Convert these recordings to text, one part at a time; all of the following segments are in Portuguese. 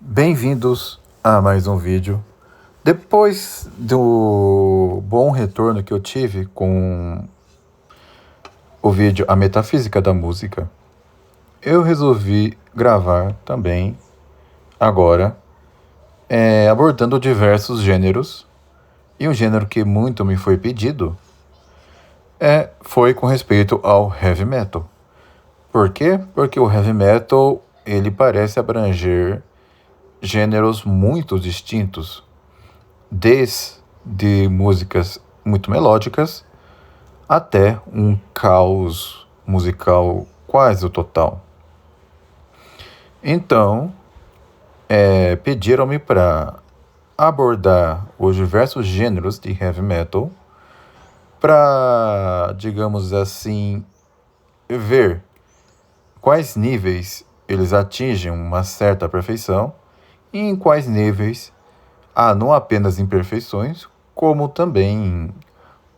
Bem-vindos a mais um vídeo. Depois do bom retorno que eu tive com o vídeo A Metafísica da Música, eu resolvi gravar também, agora, abordando diversos gêneros. E um gênero que muito me foi pedido foi com respeito ao Heavy Metal. Por quê? Porque o Heavy Metal ele parece abranger gêneros muito distintos, desde músicas muito melódicas até um caos musical quase total. Então, pediram-me para abordar os diversos gêneros de heavy metal para, digamos assim, ver quais níveis eles atingem uma certa perfeição e em quais níveis há não apenas imperfeições, como também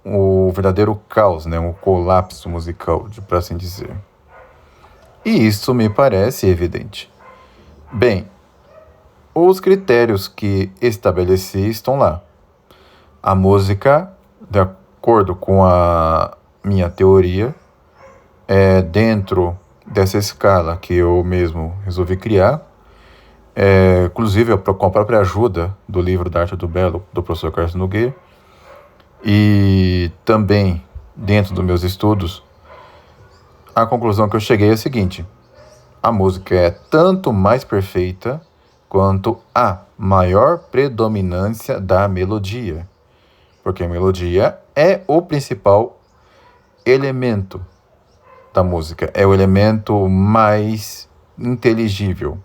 o verdadeiro caos, um colapso musical, por assim dizer. E isso me parece evidente. Bem, os critérios que estabeleci estão lá. A música, de acordo com a minha teoria, dentro dessa escala que eu mesmo resolvi criar, inclusive com a própria ajuda do livro da Arte do Belo, do professor Carlos Nogueira, e também dentro dos meus estudos, a conclusão que eu cheguei é a seguinte: a música é tanto mais perfeita quanto a maior predominância da melodia, porque a melodia é o principal elemento da música, é o elemento mais inteligível,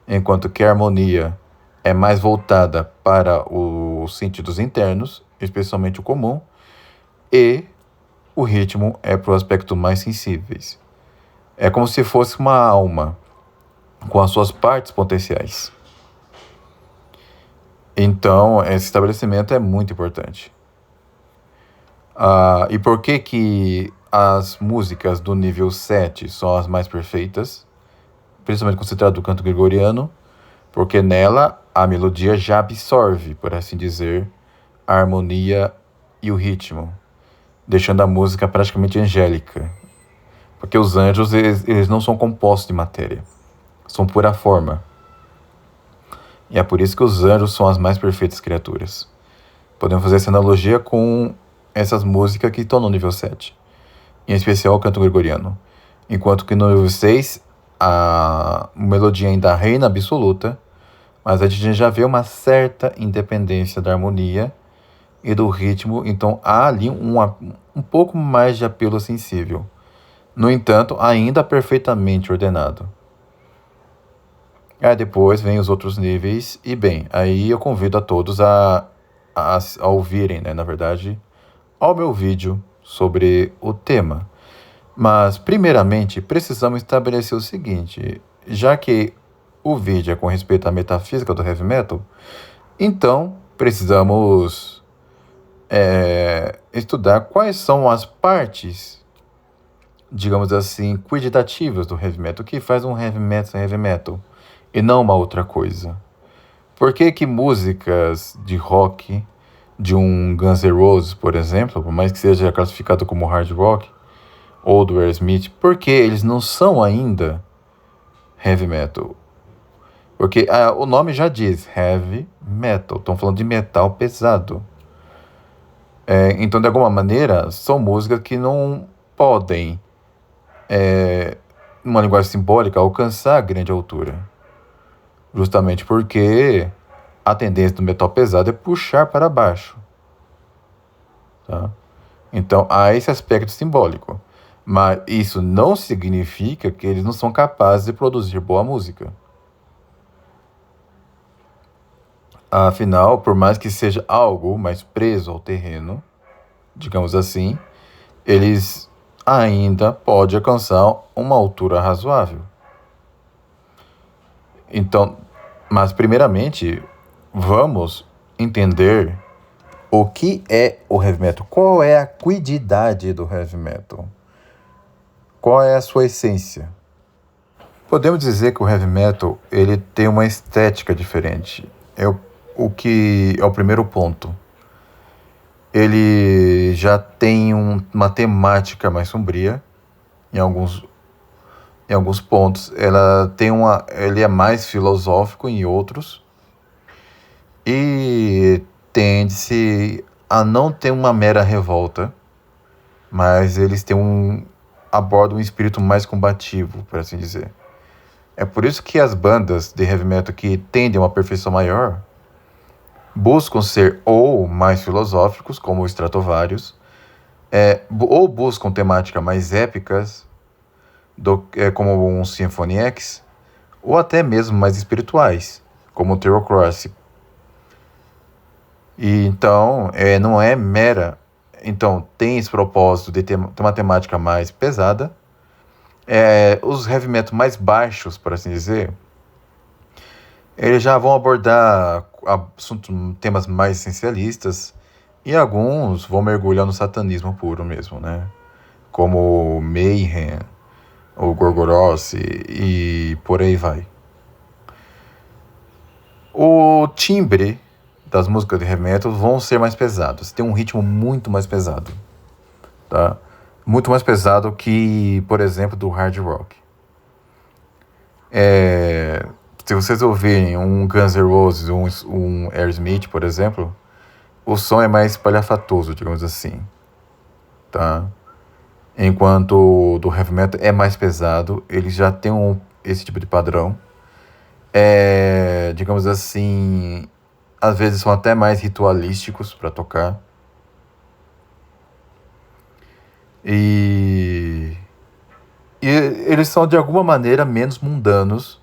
enquanto que a harmonia é mais voltada para os sentidos internos, especialmente o comum, e o ritmo é para os aspectos mais sensíveis. É como se fosse uma alma com as suas partes potenciais. Então, esse estabelecimento é muito importante. E por que as músicas do nível 7 são as mais perfeitas? Principalmente quando se trata do canto gregoriano, porque nela a melodia já absorve, por assim dizer, a harmonia e o ritmo, deixando a música praticamente angélica. Porque os anjos, eles não são compostos de matéria, são pura forma. E é por isso que os anjos são as mais perfeitas criaturas. Podemos fazer essa analogia com essas músicas que estão no nível 7, em especial o canto gregoriano. Enquanto que no nível 6, a melodia ainda reina absoluta, mas a gente já vê uma certa independência da harmonia e do ritmo, então há ali um pouco mais de apelo sensível. No entanto, ainda perfeitamente ordenado. Depois vem os outros níveis, e bem, aí eu convido a todos a ouvirem, na verdade, ao meu vídeo sobre o tema. Mas, primeiramente, precisamos estabelecer o seguinte: já que o vídeo é com respeito à metafísica do heavy metal, então precisamos estudar quais são as partes, digamos assim, quantitativas do heavy metal, que faz um heavy metal e não uma outra coisa. Por que músicas de rock, de um Guns N' Roses, por exemplo, por mais que seja classificado como hard rock, ou do Aerosmith, por que eles não são ainda heavy metal? Porque o nome já diz heavy metal, estão falando de metal pesado. Então, de alguma maneira, são músicas que não podem, numa linguagem simbólica, alcançar a grande altura. Justamente porque a tendência do metal pesado é puxar para baixo. Tá? Então, há esse aspecto simbólico. Mas isso não significa que eles não são capazes de produzir boa música. Afinal, por mais que seja algo mais preso ao terreno, digamos assim, eles ainda podem alcançar uma altura razoável. Então, mas primeiramente, vamos entender o que é o heavy metal. Qual é a quididade do heavy metal? Qual é a sua essência? Podemos dizer que o heavy metal ele tem uma estética diferente. O que é o primeiro ponto. Ele já tem uma temática mais sombria em alguns pontos. Ele é mais filosófico em outros e tende-se a não ter uma mera revolta, mas eles têm abordam um espírito mais combativo, por assim dizer. É por isso que as bandas de heavy metal que tendem a uma perfeição maior buscam ser ou mais filosóficos, como o Stratovarius, ou buscam temáticas mais épicas, como um Symphony X, ou até mesmo mais espirituais, como o Theocracy. E então, não é mera. Então, tem esse propósito de ter uma temática mais pesada. Os heavy metal mais baixos, por assim dizer, eles já vão abordar temas mais essencialistas e alguns vão mergulhar no satanismo puro mesmo, né? Como Mayhem, o Gorgoroth e por aí vai. O timbre das músicas de heavy metal vão ser mais pesados. Tem um ritmo muito mais pesado, tá? Muito mais pesado que, por exemplo, do hard rock. Se vocês ouvirem um Guns N' Roses, um Aerosmith, por exemplo, o som é mais espalhafatoso, digamos assim, tá? Enquanto o do heavy metal é mais pesado, ele já tem esse tipo de padrão. Digamos assim, às vezes são até mais ritualísticos para tocar. E eles são de alguma maneira menos mundanos,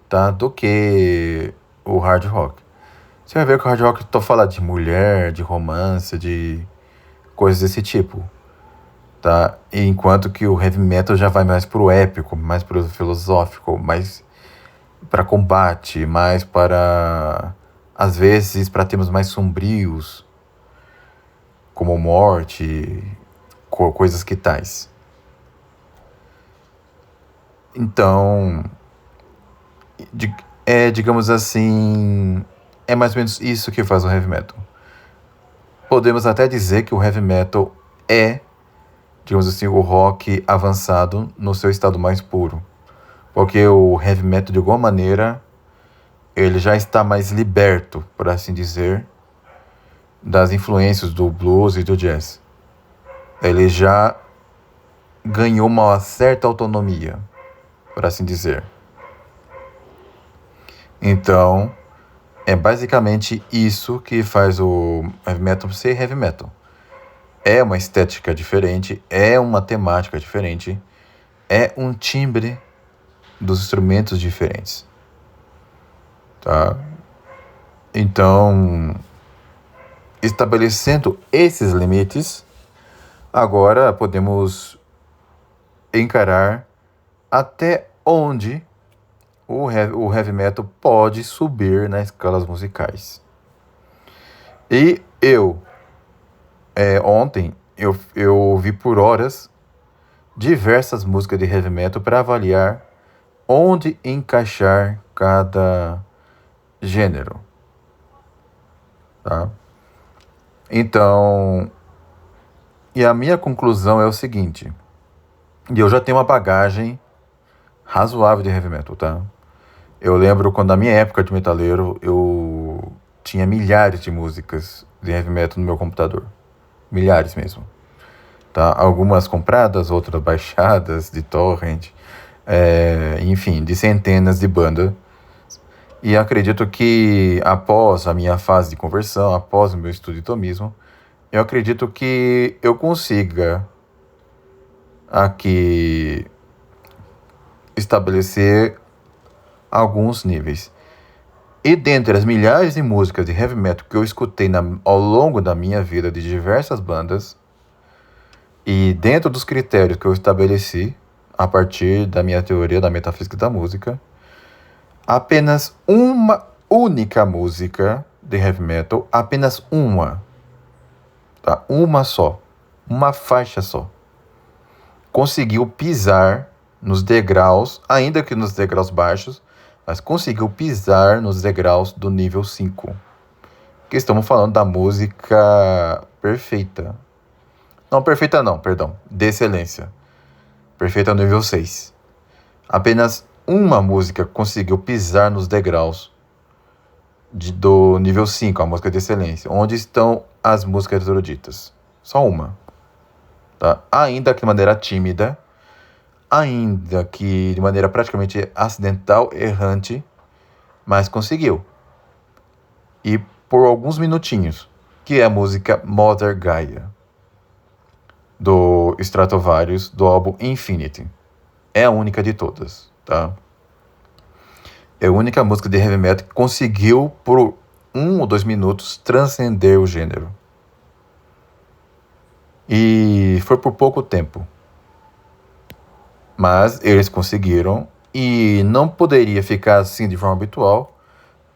tá, do que o hard rock. Você vai ver que o hard rock fala de mulher, de romance, de coisas desse tipo, tá? Enquanto que o heavy metal já vai mais pro épico, mais pro filosófico, mais para combate, mais para, às vezes, para temas mais sombrios, como morte, coisas que tais. Então, digamos assim, é mais ou menos isso que faz o heavy metal. Podemos até dizer que o heavy metal é, digamos assim, o rock avançado no seu estado mais puro. Porque o heavy metal, de alguma maneira, ele já está mais liberto, por assim dizer, das influências do blues e do jazz. Ele já ganhou uma certa autonomia, por assim dizer. Então, é basicamente isso que faz o heavy metal ser heavy metal. É uma estética diferente, é uma temática diferente, é um timbre dos instrumentos diferentes, tá? Então, estabelecendo esses limites, agora podemos encarar até onde o heavy metal pode subir nas escalas musicais. E ontem, eu ouvi por horas diversas músicas de heavy metal para avaliar onde encaixar cada gênero, tá? Então, e a minha conclusão é o seguinte, e eu já tenho uma bagagem razoável de heavy metal, tá? Eu lembro quando na minha época de metaleiro, eu tinha milhares de músicas de heavy metal no meu computador. Milhares mesmo. Tá? Algumas compradas, outras baixadas de torrent, enfim, de centenas de bandas. E acredito que após a minha fase de conversão, após o meu estudo de tomismo, eu acredito que eu consiga aqui estabelecer alguns níveis. E dentre as milhares de músicas de heavy metal que eu escutei ao longo da minha vida de diversas bandas, e dentro dos critérios que eu estabeleci a partir da minha teoria da metafísica da música, apenas uma única música de heavy metal, apenas uma, tá? Uma só, uma faixa só, conseguiu pisar nos degraus, ainda que nos degraus baixos, mas conseguiu pisar nos degraus do nível 5. Que estamos falando da música perfeita. Não, perfeita não, perdão. De excelência. Perfeita nível 6. Apenas uma música conseguiu pisar nos degraus do nível 5, a música de excelência. Onde estão as músicas eruditas? Só uma. Tá? Ainda que de maneira tímida, ainda que de maneira praticamente acidental, errante, mas conseguiu. E por alguns minutinhos, que é a música Mother Gaia, do Stratovarius, do álbum Infinity. É a única de todas, tá? É a única música de heavy metal que conseguiu, por 1 ou 2 minutos, transcender o gênero. E foi por pouco tempo. Mas eles conseguiram, e não poderia ficar assim de forma habitual.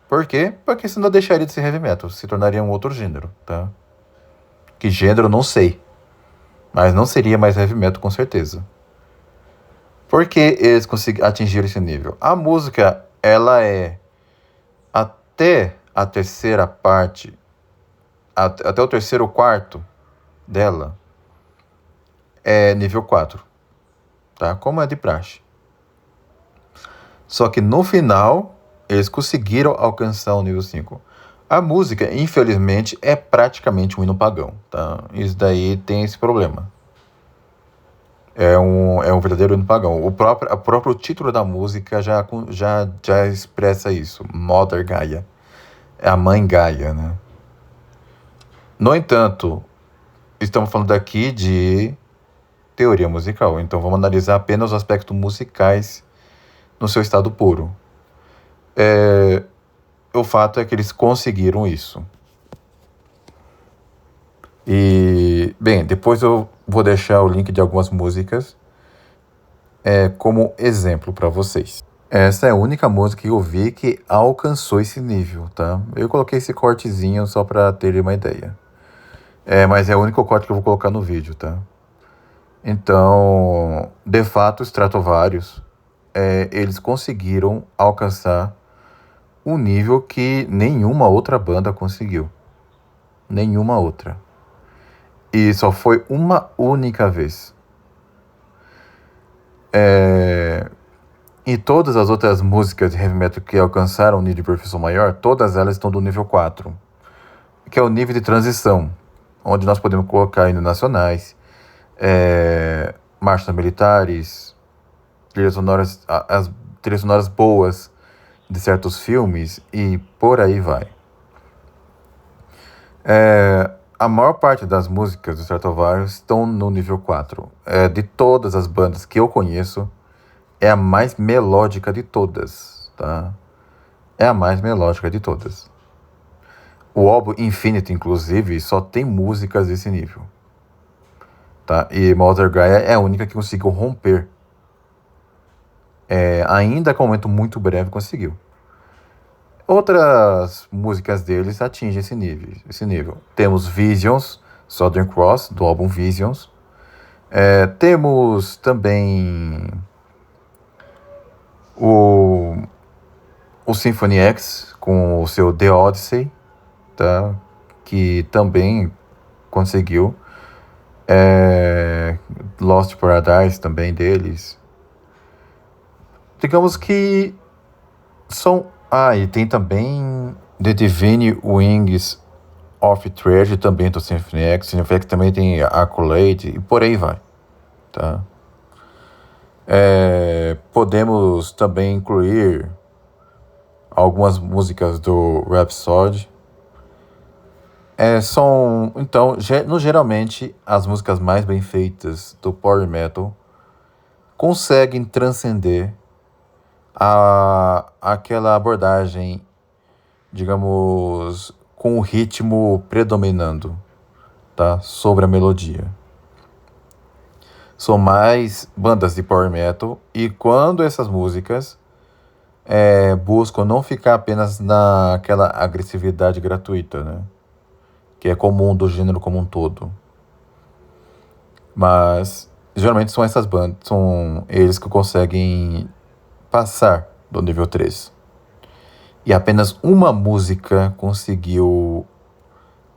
Por quê? Porque senão deixaria de ser heavy metal, se tornaria um outro gênero, tá? Que gênero, não sei. Mas não seria mais heavy metal, com certeza. Por que eles atingiram esse nível? A música, ela é até a terceira parte, até o terceiro quarto dela, é nível 4, tá? Como é de praxe. Só que no final, eles conseguiram alcançar o nível 5. A música, infelizmente, é praticamente um hino pagão, tá? Isso daí tem esse problema. É um verdadeiro hino pagão. O próprio título da música já expressa isso. Mother Gaia. É a mãe Gaia, né? No entanto, estamos falando aqui de teoria musical. Então vamos analisar apenas os aspectos musicais no seu estado puro. O fato é que eles conseguiram isso. E, bem, depois eu vou deixar o link de algumas músicas como exemplo para vocês. Essa é a única música que eu vi que alcançou esse nível, tá? Eu coloquei esse cortezinho só para ter uma ideia. Mas é o único corte que eu vou colocar no vídeo, tá? Então, de fato, Stratovarius, eles conseguiram alcançar um nível que nenhuma outra banda conseguiu. Nenhuma outra. E só foi uma única vez. E todas as outras músicas de heavy metal que alcançaram o nível de perfeição maior, todas elas estão do nível 4, que é o nível de transição, onde nós podemos colocar hinos nacionais, marchas militares, as trilhas sonoras boas de certos filmes e por aí vai. A maior parte das músicas do Stratovarius estão no nível 4. De todas as bandas que eu conheço, é a mais melódica de todas, tá? É a mais melódica de todas. O álbum Infinity, inclusive, só tem músicas desse nível, tá? E Mother Gaia é a única que conseguiu romper. Ainda que um momento muito breve conseguiu. Outras músicas deles atingem esse nível. Temos Visions, Southern Cross, do álbum Visions. Temos também o Symphony X, com o seu The Odyssey, tá? Que também conseguiu. Lost Paradise também deles. Digamos que são... e tem também The Divine Wings of Treasure, também do Symphony X. Symphony X também tem Accolade e por aí vai, tá? Podemos também incluir algumas músicas do Rhapsody. Então, geralmente, as músicas mais bem feitas do Power Metal conseguem transcender aquela abordagem, digamos, com o ritmo predominando, tá? Sobre a melodia. São mais bandas de Power Metal, e quando essas músicas buscam não ficar apenas naquela agressividade gratuita, né? Que é comum do gênero como um todo, mas geralmente são essas bandas, são eles que conseguem passar do nível 3. E apenas uma música conseguiu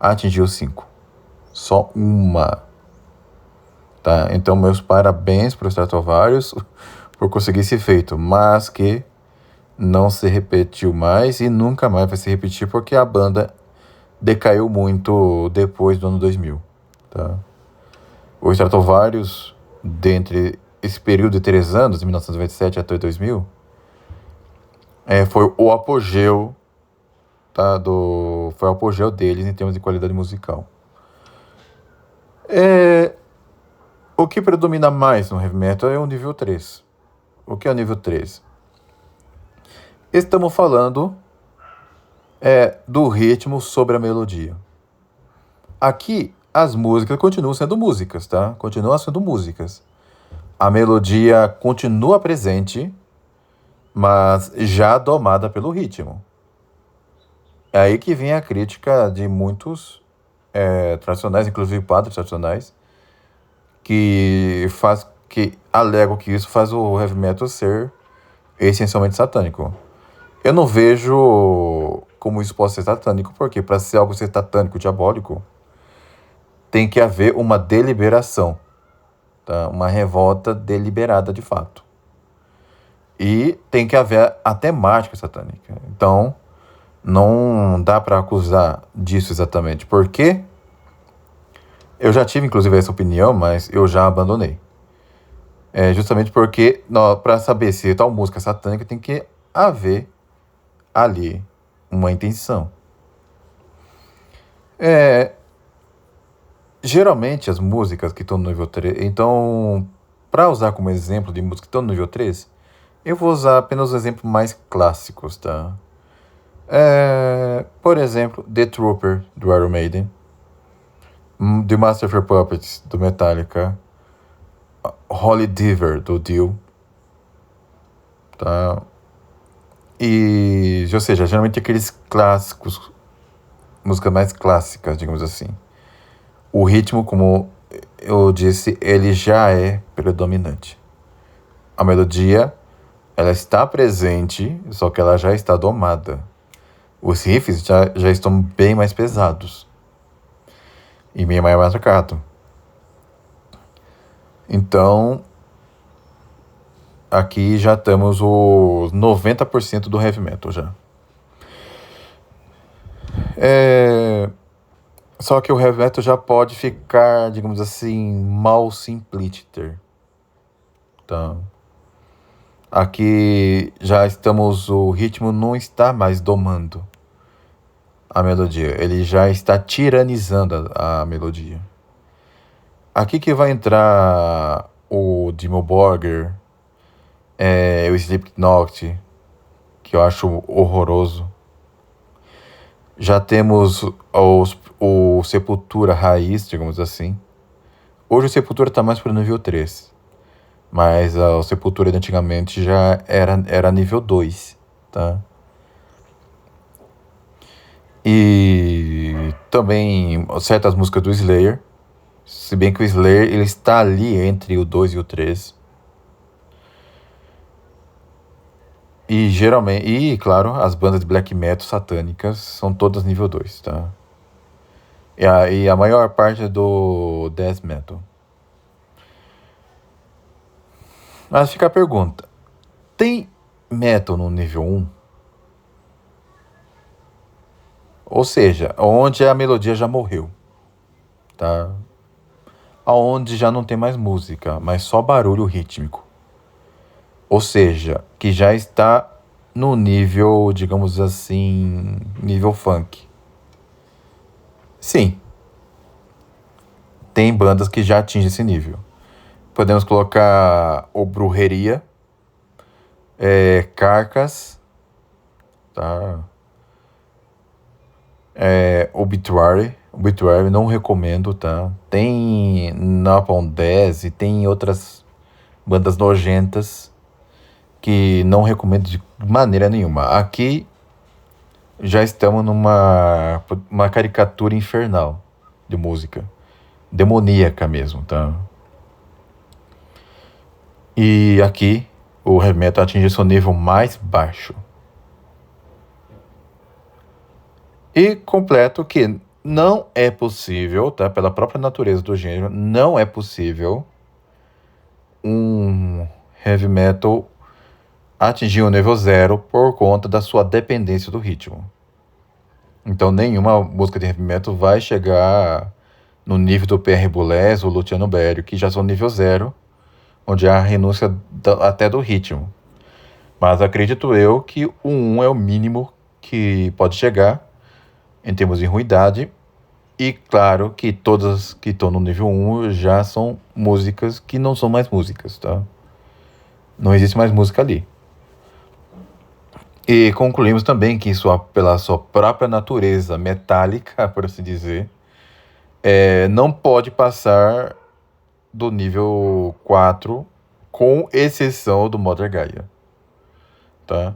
atingir o 5. Só uma. Tá? Então, meus parabéns para os Stratovarius por conseguir esse feito, mas que não se repetiu mais e nunca mais vai se repetir porque a banda decaiu muito depois do ano 2000. Tá? O Stratovarius, dentre esse período de 3 anos, de 1997 até 2000, foi o apogeu, tá, foi o apogeu deles em termos de qualidade musical. O que predomina mais no heavy metal é o nível 3. O que é o nível 3? Estamos falando do ritmo sobre a melodia. Aqui, as músicas continuam sendo músicas, tá? Continuam sendo músicas. A melodia continua presente, mas já domada pelo ritmo. É aí que vem a crítica de muitos tradicionais, inclusive padres tradicionais, que alegam que isso faz o heavy metal ser essencialmente satânico. Eu não vejo como isso possa ser satânico, porque para ser algo ser satânico, diabólico, tem que haver uma deliberação, tá? Uma revolta deliberada de fato. E tem que haver a temática satânica. Então, não dá para acusar disso exatamente. Porque eu já tive, inclusive, essa opinião, mas eu já abandonei. Justamente porque, para saber se tal música é satânica, tem que haver ali uma intenção. Geralmente, as músicas que estão no nível 3... Então, para usar como exemplo de músicas que estão no nível 3, eu vou usar apenas os exemplos mais clássicos, tá? Por exemplo, The Trooper, do Iron Maiden, The Master of Puppets, do Metallica, Holy Diver, do Dio, tá? E, ou seja, geralmente aqueles clássicos, músicas mais clássicas, digamos assim. O ritmo, como eu disse, ele já é predominante. A melodia, ela está presente, só que ela já está domada. Os riffs já estão bem mais pesados e bem mais marcados. Então, aqui já estamos os 90% do heavy metal já. Só que o heavy metal já pode ficar, digamos assim, mal simplíter. Então, aqui já estamos, o ritmo não está mais domando a melodia, ele já está tiranizando a melodia. Aqui que vai entrar o Dimmu Borgir, o Slipknot, que eu acho horroroso. Já temos o Sepultura raiz, digamos assim. Hoje o Sepultura está mais para o nível 3. Mas o Sepultura de antigamente já era nível 2, tá? E também certas músicas do Slayer. Se bem que o Slayer ele está ali entre o 2 e o 3. E geralmente, e claro, as bandas de black metal satânicas são todas nível 2, tá? E a maior parte é do death metal. Mas fica a pergunta: tem metal no nível 1? Ou seja, onde a melodia já morreu, tá? Aonde já não tem mais música, mas só barulho rítmico. Ou seja, que já está no nível, digamos assim, nível funk. Sim, tem bandas que já atingem esse nível. Podemos colocar o Brujeria, Carcass, tá? Obituary não recomendo, tá? Tem Napalm Death e tem outras bandas nojentas que não recomendo de maneira nenhuma. Aqui já estamos numa caricatura infernal de música, demoníaca mesmo, tá? E aqui o heavy metal atinge seu nível mais baixo. E completo que não é possível, tá? Pela própria natureza do gênero, não é possível um heavy metal atingir o nível zero por conta da sua dependência do ritmo. Então nenhuma música de heavy metal vai chegar no nível do Pierre Boulez ou Luciano Berio, que já são nível zero, onde há a renúncia até do ritmo. Mas acredito eu que o 1 é o mínimo que pode chegar em termos de ruindade. E claro que todas que estão no nível 1 já são músicas que não são mais músicas, tá? Não existe mais música ali. E concluímos também que pela sua própria natureza metálica, por assim dizer, não pode passar do nível 4, com exceção do Mother Gaia, tá?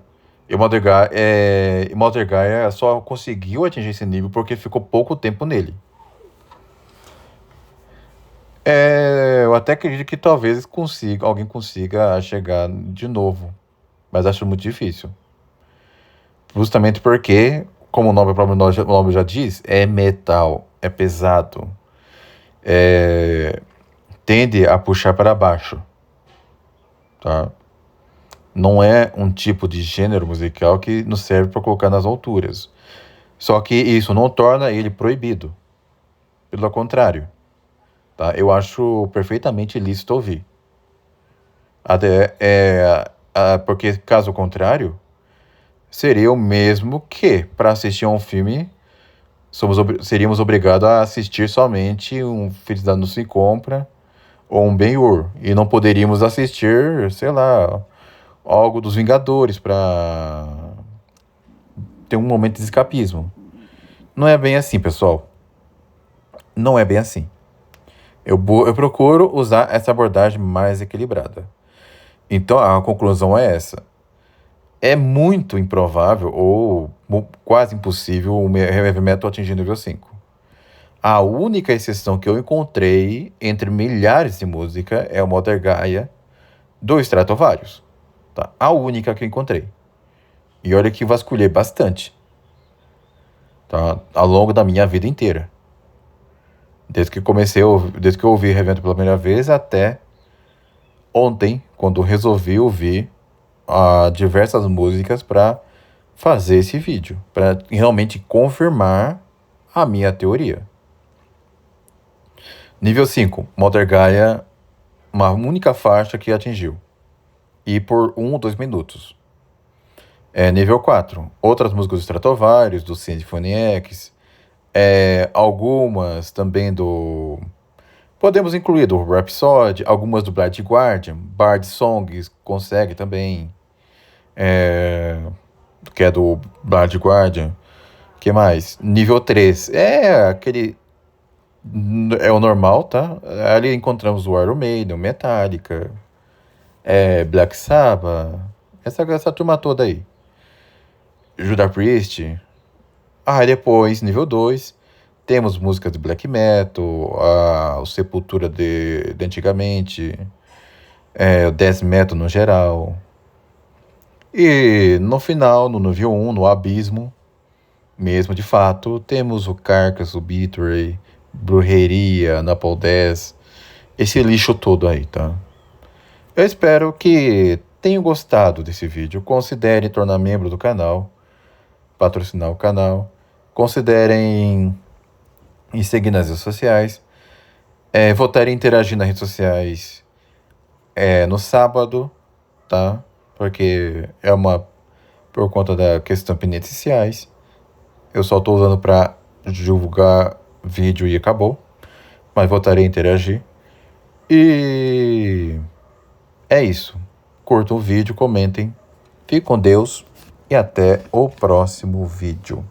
E o Mother Gaia só conseguiu atingir esse nível porque ficou pouco tempo nele. Eu até acredito que talvez alguém consiga chegar de novo, mas acho muito difícil. Justamente porque, como o nome já diz, é metal, é pesado, tende a puxar para baixo, tá? Não é um tipo de gênero musical que nos serve para colocar nas alturas. Só que isso não torna ele proibido. Pelo contrário, tá? Eu acho perfeitamente lícito ouvir. Até porque, caso contrário, seria o mesmo que, para assistir a um filme, seríamos obrigados a assistir somente um Felicidade Não Se Compra ou um Ben-Hur. E não poderíamos assistir, sei lá, algo dos Vingadores para ter um momento de escapismo. Não é bem assim, pessoal. Não é bem assim. Eu procuro usar essa abordagem mais equilibrada. Então, a conclusão é essa. É muito improvável ou quase impossível o heavy metal atingir nível 5. A única exceção que eu encontrei entre milhares de músicas é o Mother Gaia do Stratovarius. Tá? A única que eu encontrei. E olha que vasculhei bastante. Tá? Ao longo da minha vida inteira. Desde que eu ouvi heavy metal pela primeira vez até ontem, quando resolvi ouvir diversas músicas para fazer esse vídeo, para realmente confirmar a minha teoria. Nível 5, Mother Gaia, uma única faixa que atingiu, e por 1 ou 2 minutos. Nível 4, outras músicas do Stratovarius, do Symphony X, algumas também do... Podemos incluir do Rhapsody, algumas do Blind Guardian, Bard Songs consegue também, que é do Blind Guardian. Que mais? Nível 3. É o normal, tá? Ali encontramos o Iron Maiden, o Metallica, Black Sabbath, essa turma toda aí. Judas Priest. Depois, nível 2, temos músicas de black metal, o Sepultura de antigamente, o death metal no geral. E no final, no nível 1, no abismo, mesmo de fato, temos o Carcass, o Betray, Brujeria, Napalm Death, esse lixo todo aí, tá? Eu espero que tenham gostado desse vídeo. Considerem tornar membro do canal, patrocinar o canal. Considerem em seguir nas redes sociais. Voltarem a interagir nas redes sociais no sábado, tá? Porque por conta da questão penitenciais. Eu só estou usando para divulgar vídeo e acabou. Mas voltarei a interagir. E é isso. Curtam o vídeo, comentem. Fiquem com Deus e até o próximo vídeo.